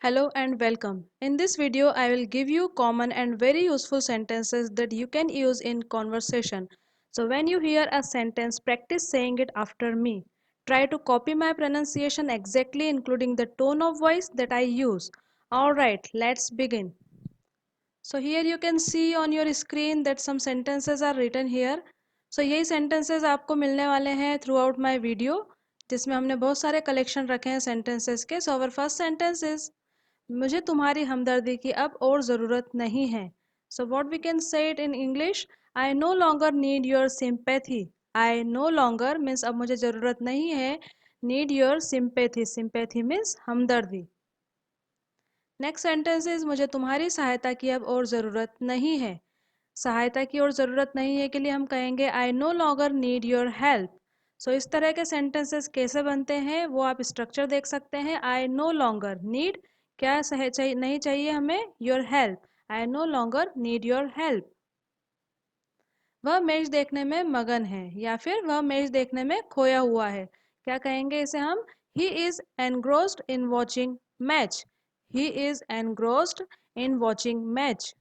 Hello and welcome. In this video, I will give you common and very useful sentences that you can use in conversation. So when you hear a sentence, practice saying it after me. Try to copy my pronunciation exactly, including the tone of voice that I use. Alright, let's begin. So here you can see on your screen that some sentences are written here. So यही sentences आपको मिलने वाले हैं throughout my video, जिसमें हमने बहुत सारे collection रखे हैं sentences के. So our first sentence is मुझे तुम्हारी हमदर्दी की अब और ज़रूरत नहीं है. So what we can say it in English? I no longer need your sympathy. I no longer means अब मुझे ज़रूरत नहीं है. Need your sympathy. Sympathy means हमदर्दी. नेक्स्ट सेंटेंस इज मुझे तुम्हारी सहायता की अब और ज़रूरत नहीं है. सहायता की और ज़रूरत नहीं है के लिए हम कहेंगे I no longer need your help. So इस तरह के सेंटेंसेस कैसे बनते हैं वो आप स्ट्रक्चर देख सकते हैं. आई नो लॉन्गर नीड क्या नहीं चाहिए हमें your help. I no longer need your help. वह मैच देखने में मगन है या फिर वह मैच देखने में खोया हुआ है. क्या कहेंगे इसे हम? He is engrossed in watching match. He is engrossed in watching match.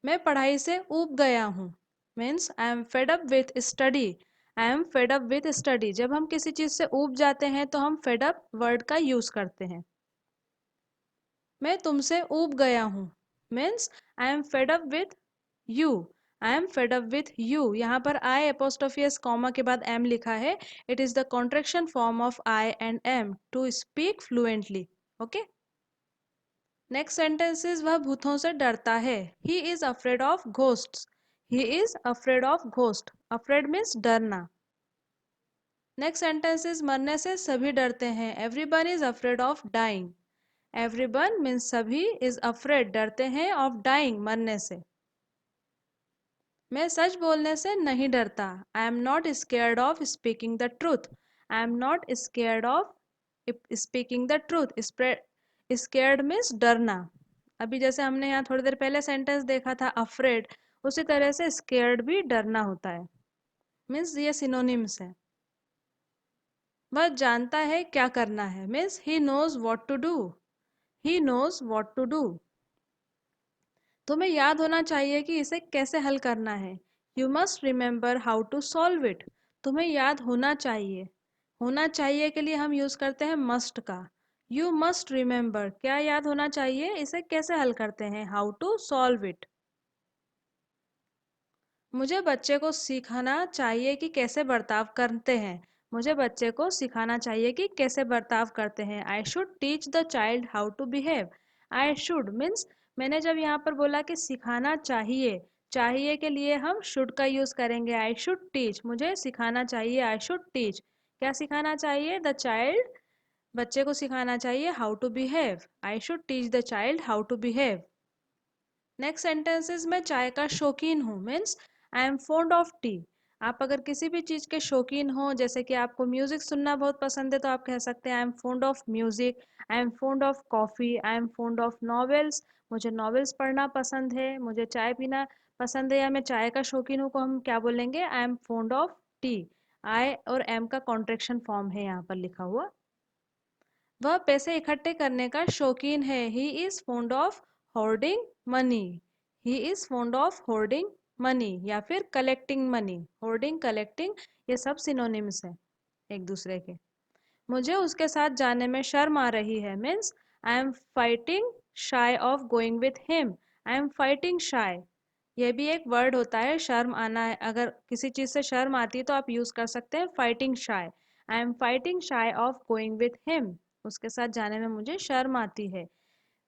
मैं पढ़ाई से ऊब गया हूँ. Means I am fed up with study. I am fed up with study. जब हम किसी चीज़ से ऊब जाते हैं तो हम फेड अप वर्ड का यूज़ करते हैं. मैं तुमसे ऊब गया हूँ. Means I am fed up with you. I am fed up with you. यहाँ पर आई एपोस्ट्रोफी एस कॉमा के बाद एम लिखा है. It is the contraction form of I and am to speak fluently. Okay. Next sentence is वह भूतों से डरता है. He is afraid of ghosts. He is afraid of ghost. Afraid means डरना. नेक्स्ट सेंटेंस इज मरने से सभी डरते हैं. Everyone is afraid of dying. Everyone means सभी, इज अफ्रेड डरते हैं, ऑफ डाइंग मरने से. मैं सच बोलने से नहीं डरता. I am not scared of speaking the truth. I am not scared of speaking the truth. Scared means डरना. अभी जैसे हमने यहाँ थोड़ी देर पहले सेंटेंस देखा था अफ्रेड, उसी तरह से स्केयर्ड भी डरना होता है. मीन्स ये सिनोनिम्स है. वह जानता है क्या करना है. Means he knows what to do. He knows what to do. तुम्हें याद होना चाहिए कि इसे कैसे हल करना है. You must remember how to solve it. तुम्हें याद होना चाहिए. होना चाहिए के लिए हम यूज़ करते हैं मस्ट का. यू मस्ट रिमेंबर क्या याद होना चाहिए, इसे कैसे हल करते हैं, हाउ टू सॉल्व इट. मुझे बच्चे को सिखाना चाहिए कि कैसे बर्ताव करते हैं. मुझे बच्चे को सिखाना चाहिए कि कैसे बर्ताव करते हैं. I should teach the child how to behave. I should means मैंने जब यहाँ पर बोला कि सिखाना चाहिए, चाहिए के लिए हम शुड का यूज़ करेंगे. आई शुड टीच, मुझे सिखाना चाहिए. आई शुड टीच क्या सिखाना चाहिए, द चाइल्ड, बच्चे को सिखाना चाहिए how to behave. I should teach the child how to behave. Next sentences मैं चाय का शौकीन हूँ. Means I am fond of tea. आप अगर किसी भी चीज़ के शौकीन हो, जैसे कि आपको म्यूज़िक सुनना बहुत पसंद है, तो आप कह सकते हैं आई am fond of music. I am fond of coffee. I am fond of novels. मुझे नॉवेल्स पढ़ना पसंद है. मुझे चाय पीना पसंद है या मैं चाय का शौकीन हूँ को हम क्या बोलेंगे, I am fond of tea. I और एम का कॉन्ट्रेक्शन फॉर्म है यहाँ पर लिखा हुआ. वह पैसे इकट्ठे करने का शौकीन है. He is fond of hoarding money. He is fond of hoarding money या फिर कलेक्टिंग मनी. होर्डिंग, कलेक्टिंग ये सब सिनोनिम्स हैं एक दूसरे के. मुझे उसके साथ जाने में शर्म आ रही है. Means I am fighting shy of going with him. I am fighting shy. ये भी एक वर्ड होता है, शर्म आना है. अगर किसी चीज़ से शर्म आती है तो आप यूज़ कर सकते हैं fighting shy. I am fighting shy of going with him. उसके साथ जाने में मुझे शर्म आती है.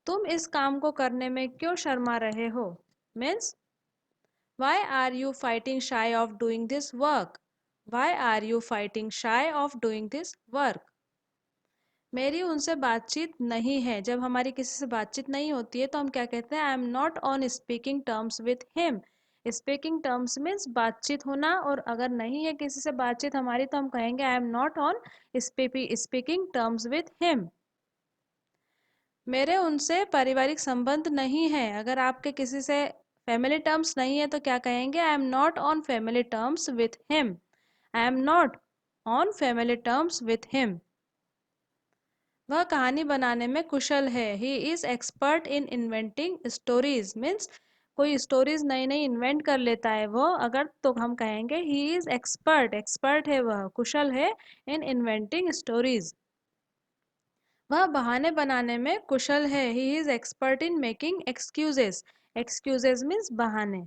तुम इस काम को करने में क्यों शर्मा रहे हो. Means why are you fighting shy of doing this work. Why are you fighting shy of doing this work. मेरी उनसे बातचीत नहीं है. जब हमारी किसी से बातचीत नहीं होती है तो हम क्या कहते हैं, I am not on speaking terms with him. Speaking terms means बातचीत होना, और अगर नहीं है किसी से बातचीत हमारी तो हम कहेंगे I am not on speaking terms with him. मेरे उनसे पारिवारिक संबंध नहीं है. अगर आपके किसी से फैमिली टर्म्स नहीं है तो क्या कहेंगे, I am not on family terms with him. I am not on family terms with him. वह कहानी बनाने में कुशल है। He is expert in inventing stories means कोई स्टोरीज नई नई इन्वेंट कर लेता है वो, अगर तो हम कहेंगे ही इज एक्सपर्ट, एक्सपर्ट है वह, कुशल है इन इन्वेंटिंग स्टोरीज। वह बहाने बनाने में कुशल है। He is expert in making excuses, excuses means बहाने।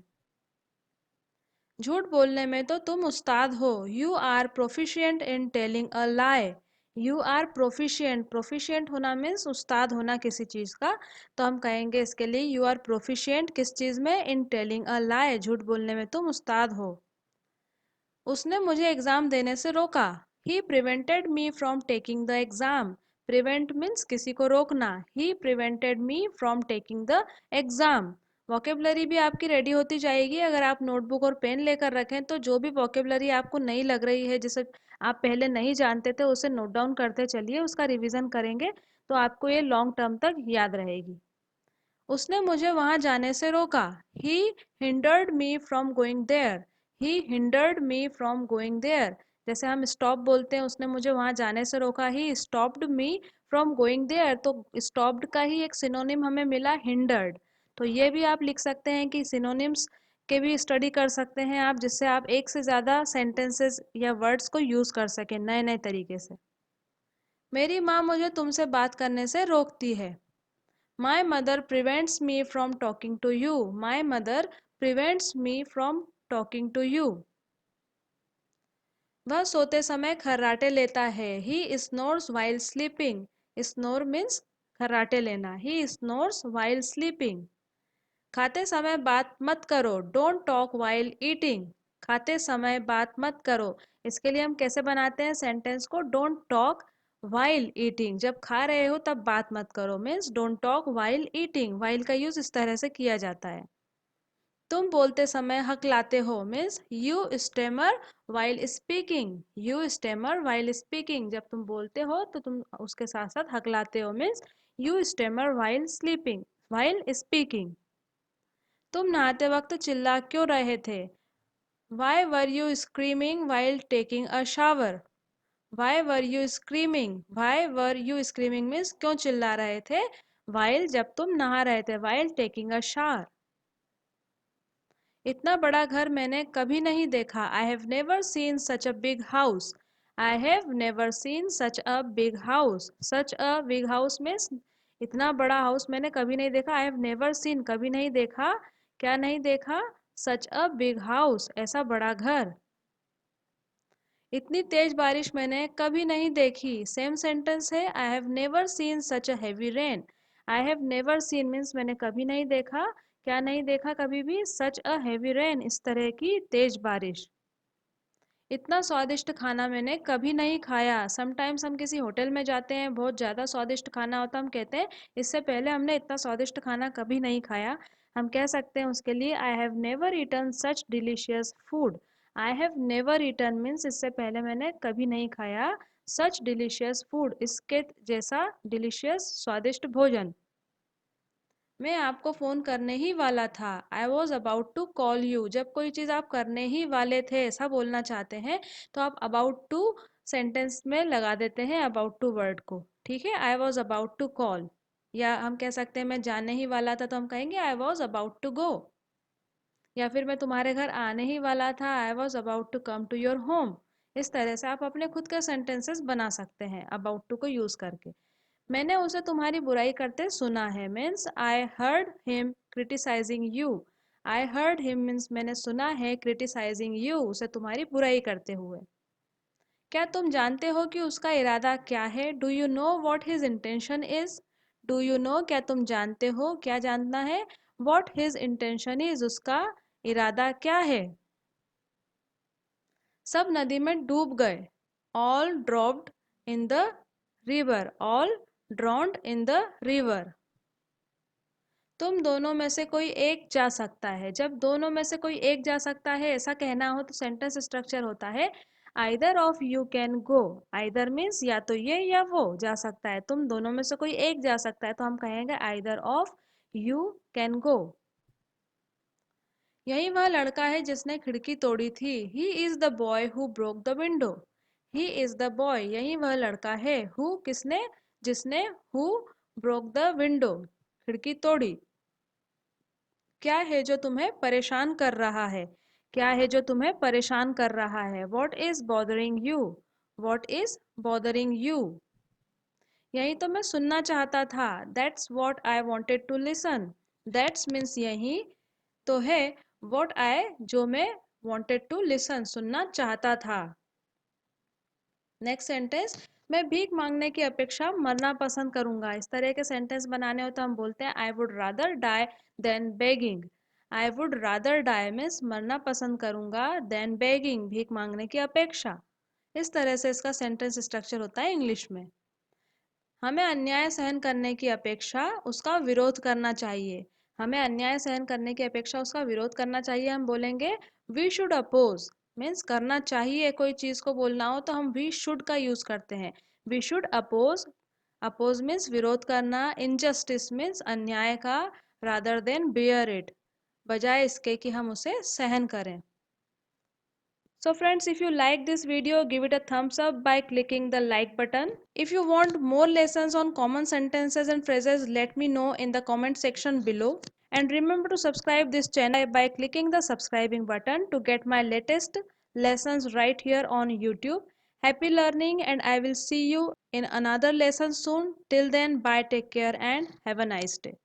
झूठ बोलने में तो तुम उस्ताद हो। You are proficient in telling a lie. You are proficient, proficient होना मीन्स उस्ताद होना किसी चीज़ का, तो हम कहेंगे इसके लिए यू आर प्रोफिशिएंट किस चीज़ में, इन टेलिंग अ लाई, झूठ बोलने में तुम उस्ताद हो। उसने मुझे एग्ज़ाम देने से रोका। He prevented me from taking the exam. Prevent means किसी को रोकना। He prevented me from taking the exam. Vocabulary भी आपकी रेडी होती जाएगी अगर आप नोटबुक और पेन लेकर रखें, तो जो भी वोकेबलरी आपको नई लग रही है, जिसे आप पहले नहीं जानते थे, उसे नोट डाउन करते चलिए, उसका रिवीजन करेंगे तो आपको ये लॉन्ग टर्म तक याद रहेगी। उसने मुझे वहां जाने से रोका। He hindered me from going there. He hindered me from going there. जैसे हम स्टॉप बोलते हैं, उसने मुझे वहां जाने से रोका, he stopped me from going there, तो स्टॉप्ड का ही एक सिनोनिम हमें मिला हिंडर्ड। तो ये भी आप लिख सकते हैं कि सिनोनिम्स के भी स्टडी कर सकते हैं आप, जिससे आप एक से ज़्यादा सेंटेंसेस या वर्ड्स को यूज़ कर सकें नए नए तरीके से। मेरी माँ मुझे तुमसे बात करने से रोकती है। My mother prevents me from talking to you. My mother prevents me from talking to you. वह सोते समय खर्राटे लेता है। He snores while sleeping. Snore means खर्राटे लेना। He snores while sleeping. खाते समय बात मत करो। Don't talk while eating. खाते समय बात मत करो। इसके लिए हम कैसे बनाते हैं सेंटेंस को? Don't talk while eating, जब खा रहे हो तब बात मत करो, means don't talk while eating। while का यूज इस तरह से किया जाता है। तुम बोलते समय हकलाते हो, means you stammer while speaking। You stammer while speaking, जब तुम बोलते हो तो तुम उसके साथ साथ हकलाते हो, means you stammer while sleeping, while speaking। तुम नहाते वक्त चिल्ला क्यों रहे थे? Why were you screaming while taking a shower? Why were you screaming? Why were you screaming means क्यों चिल्ला रहे थे? While जब तुम नहा रहे थे, while taking a shower। इतना बड़ा घर मैंने कभी नहीं देखा। I have never seen such a big house। I have never seen such a big house। Such a big house means इतना बड़ा हाउस मैंने कभी नहीं देखा। I have never seen कभी नहीं देखा, क्या नहीं देखा? Such a big house ऐसा बड़ा घर। इतनी तेज बारिश मैंने कभी नहीं देखी। सेम सेंटेंस है। आई have never seen such a heavy rain. I have never seen means मैंने कभी नहीं देखा, क्या नहीं देखा कभी भी? सच अ हैवी रेन इस तरह की तेज बारिश। इतना स्वादिष्ट खाना मैंने कभी नहीं खाया। समटाइम्स हम किसी होटल में जाते हैं, बहुत ज़्यादा स्वादिष्ट खाना होता है, हम कहते हैं इससे पहले हमने इतना स्वादिष्ट खाना कभी नहीं खाया। हम कह सकते हैं उसके लिए I have never eaten such delicious food. I have never eaten means इससे पहले मैंने कभी नहीं खाया सच डिलीशियस फूड, इसके जैसा डिलीशियस स्वादिष्ट भोजन। मैं आपको फ़ोन करने ही वाला था। I was about to call you. जब कोई चीज़ आप करने ही वाले थे ऐसा बोलना चाहते हैं तो आप अबाउट टू सेंटेंस में लगा देते हैं अबाउट टू वर्ड को। ठीक है, I was about to call. या हम कह सकते हैं मैं जाने ही वाला था, तो हम कहेंगे I was about to go. या फिर मैं तुम्हारे घर आने ही वाला था। I was about to come to your home. इस तरह से आप अपने खुद के सेंटेंसेस बना सकते हैं अबाउट टू को यूज़ करके। मैंने उसे तुम्हारी बुराई करते सुना है means I heard him criticising you. I heard him means मैंने सुना है क्रिटिसाइजिंग यू, उसे तुम्हारी बुराई करते हुए। क्या तुम जानते हो कि उसका इरादा क्या है? Do you know what his intention is? Do you know क्या तुम जानते हो, क्या जानना है? वॉट हिज इंटेंशन इज उसका इरादा क्या है? सब नदी में डूब गए। All dropped in the river. All ड्रॉन्ड in the river. तुम दोनों में से कोई एक जा सकता है। जब दोनों में से कोई एक जा सकता है ऐसा कहना हो तो सेंटेंस स्ट्रक्चर होता है either of you can go. Either means या तो ये या वो जा सकता है। तुम दोनों में से कोई एक जा सकता है तो हम कहेंगे either of you can go. यही वह लड़का है जिसने खिड़की तोड़ी थी। He is the boy who broke the window. He is the boy यही वह लड़का है हु किसने जिसने हु ब्रोक द विंडो, खिड़की तोड़ी। क्या है जो तुम्हें परेशान कर रहा है? क्या है जो तुम्हें परेशान कर रहा है? What is bothering you? What is bothering you? यही तो मैं सुनना चाहता था। That's what I wanted to listen. That's means यही तो है, वॉट आई जो मैं वॉन्टेड टू लिसन सुनना चाहता था। नेक्स्ट सेंटेंस, मैं भीख मांगने की अपेक्षा मरना पसंद करूंगा। इस तरह के सेंटेंस बनाने हो तो हम बोलते हैं I would rather die than begging. I would rather die means मरना पसंद करूंगा, देन बेगिंग भीख मांगने की अपेक्षा। इस तरह से इसका सेंटेंस स्ट्रक्चर होता है इंग्लिश में। हमें अन्याय सहन करने की अपेक्षा उसका विरोध करना चाहिए। हमें अन्याय सहन करने की अपेक्षा उसका विरोध करना चाहिए। हम बोलेंगे वी शुड अपोज, मीन्स करना चाहिए। कोई चीज को बोलना हो तो हम वी शुड का यूज करते हैं। We should oppose, oppose means विरोध करना। इनजस्टिस मीन्स अन्याय का। रादर देन बेयर इट, बजाय इसके कि हम उसे सहन करें। So friends, if you like this video, give it a thumbs up by clicking the like button. If you want more lessons on common sentences and phrases, let me know in the comment section below. And remember to subscribe this channel by clicking the subscribing button to get my latest lessons right here on YouTube. Happy learning, and I will see you in another lesson soon. Till then, bye, take care and have a nice day.